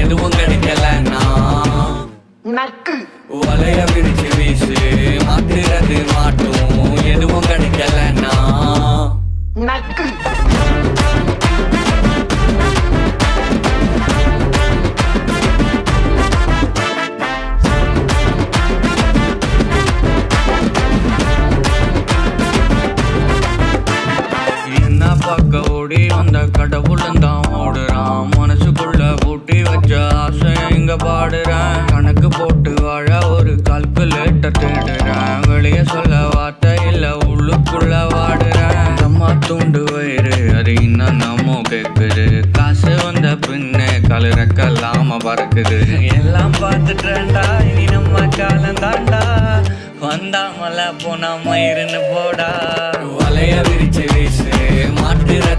எதுவும் கிடைக்கலன்னா நக்கு வலைய விரிச்சு வீசு மாத்துறது மாட்டும் எதுவும் கிடைக்கலன்னா நக்கு என்ன பார்க்க ஓடி வந்த கடவுளும் தான் ஓடுறான் மனசுக்குள்ள பூட்டி வச்ச ஆசை இங்க பாடுறேன் கணக்கு போட்டு வாழ ஒரு கால்குலேட்டர் தேடுறேன் வெளியே சொல்ல வார்த்தை இல்ல உள்ளுக்குள்ள வாடுறேன் அம்மா தூண்டு வயிறு அது இன்னும் நம்ம கேக்குது காசு வந்த பின்னே கலரக்கல்லாம பறக்குது எல்லாம் பார்த்துட்டேன்டா இனி நம்ம காலம் தாண்டா வந்தா மலை போனா மயிருன்னு போடா வலைய விரிச்சு